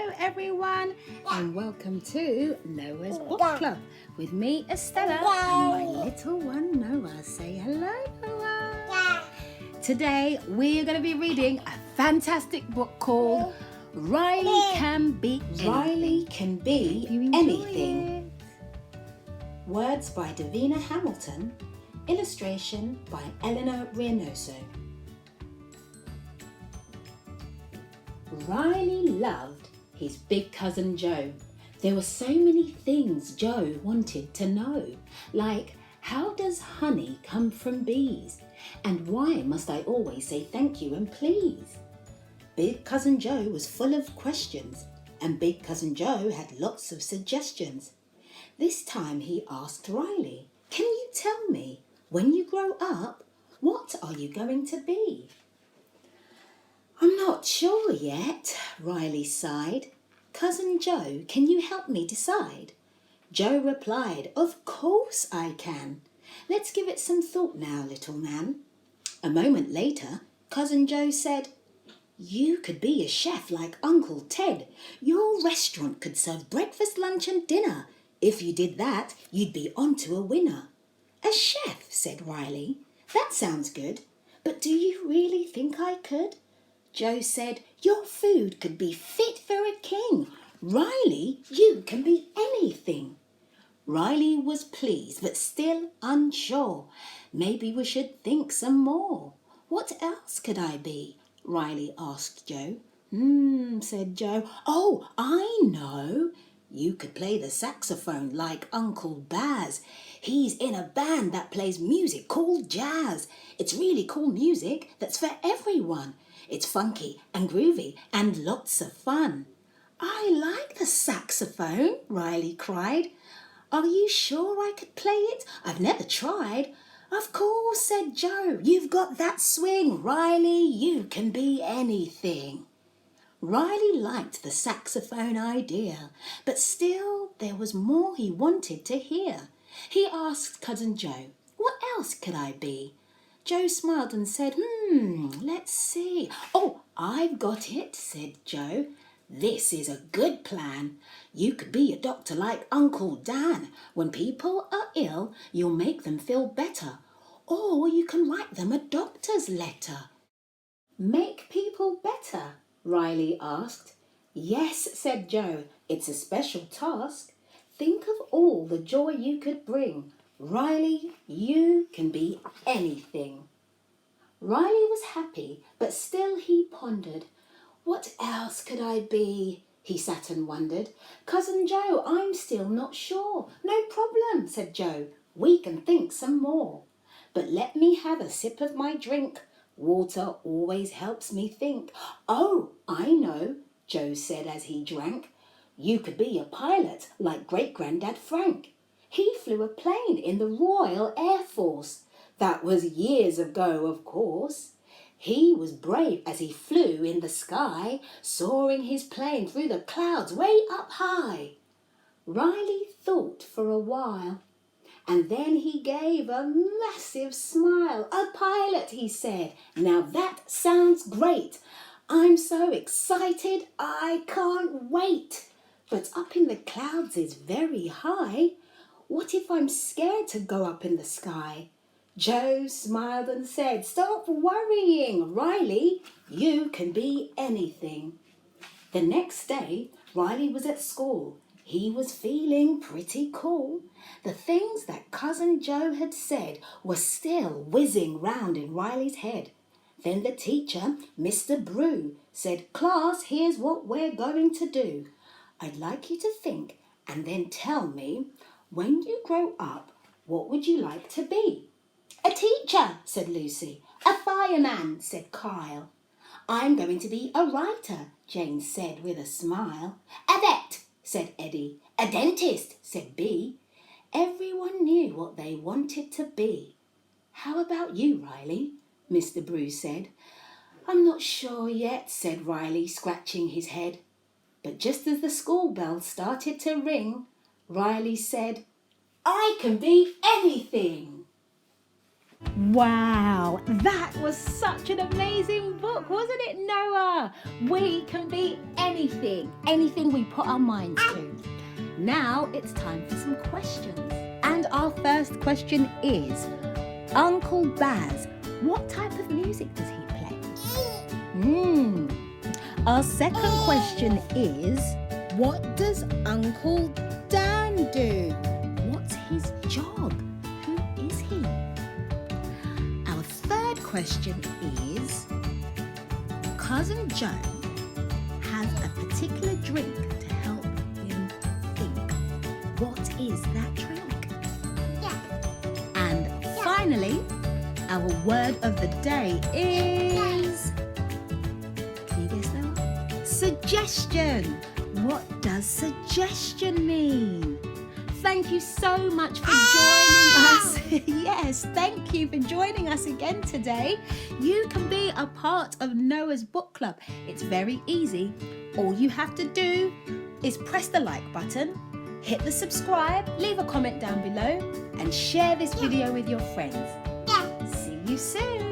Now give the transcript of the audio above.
Hello everyone and welcome to Noah's Book Club with me Estella and my little one Noah. Say hello Noah. Today we're going to be reading a fantastic book called Riley Can Be Anything. Words by Davina Hamilton, illustration by Elena Reinoso. Riley loved his big cousin Joe. There were so many things Joe wanted to know, like how does honey come from bees? And why must I always say thank you and please? Big cousin Joe was full of questions, and big cousin Joe had lots of suggestions. This time he asked Riley, "Can you tell me, when you grow up, what are you going to be?" "I'm not sure yet," Riley sighed. "Cousin Joe, can you help me decide?" Joe replied, "Of course I can. Let's give it some thought now, little man." A moment later, Cousin Joe said, "You could be a chef like Uncle Ted. Your restaurant could serve breakfast, lunch and dinner. If you did that, you'd be onto a winner." "A chef," said Riley. "That sounds good. But do you really think I could?" Joe said, "Your food could be fit for a king. Riley, you can be anything." Riley was pleased, but still unsure. "Maybe we should think some more." "What else could I be?" Riley asked Joe. Said Joe. "Oh, I know. You could play the saxophone like Uncle Baz. He's in a band that plays music called jazz. It's really cool music that's for everyone. It's funky and groovy and lots of fun." "I like the saxophone," Riley cried. "Are you sure I could play it? I've never tried." "Of course," said Joe. "You've got that swing. Riley, you can be anything." Riley liked the saxophone idea, but still there was more he wanted to hear. He asked Cousin Joe, "What else could I be?" Joe smiled and said, let's see. "Oh, I've got it," said Joe. "This is a good plan. You could be a doctor like Uncle Dan. When people are ill, you'll make them feel better. Or you can write them a doctor's letter." "Make people better?" Riley asked. "Yes," said Joe. "It's a special task. Think of all the joy you could bring. Riley, you can be anything." Riley was happy, but still he pondered. "What else could I be?" He sat and wondered. "Cousin Joe, I'm still not sure." "No problem," said Joe. "We can think some more. But let me have a sip of my drink. Water always helps me think." "Oh, I know," Joe said as he drank. "You could be a pilot like Great-Granddad Frank. He flew a plane in the Royal Air Force. That was years ago, of course. He was brave as he flew in the sky, soaring his plane through the clouds way up high." Riley thought for a while, and then he gave a massive smile. "A pilot," he said. "Now that sounds great. I'm so excited I can't wait. But up in the clouds is very high. What if I'm scared to go up in the sky?" Joe smiled and said, "Stop worrying, Riley. You can be anything." The next day, Riley was at school. He was feeling pretty cool. The things that Cousin Joe had said were still whizzing round in Riley's head. Then the teacher, Mr. Brew, said, "Class, here's what we're going to do. I'd like you to think and then tell me, when you grow up, what would you like to be?" "A teacher," said Lucy. "A fireman," said Kyle. "I'm going to be a writer," Jane said with a smile. "A vet," said Eddie. "A dentist," said Bee. Everyone knew what they wanted to be. "How about you, Riley?" Mr. Brew said. "I'm not sure yet," said Riley, scratching his head. But just as the school bell started to ring, Riley said, "I can be anything." Wow, that was such an amazing book, wasn't it, Noah? We can be anything we put our minds to. Now it's time for some questions. And our first question is, Uncle Baz, what type of music does he play? Our second question is, what does Uncle Dan do? What's his job? Who is he? Our third question is, Cousin Joe has a particular drink to help him think. What is that drink? Yeah. And finally, our word of the day is, can you guess that? Suggestion. What does suggestion mean? Thank you so much for joining us. Yes, thank you for joining us again today. You can be a part of Noah's Book Club. It's very easy. All you have to do is press the like button, hit the subscribe, leave a comment down below, and share this video with your friends. Yeah. See you soon.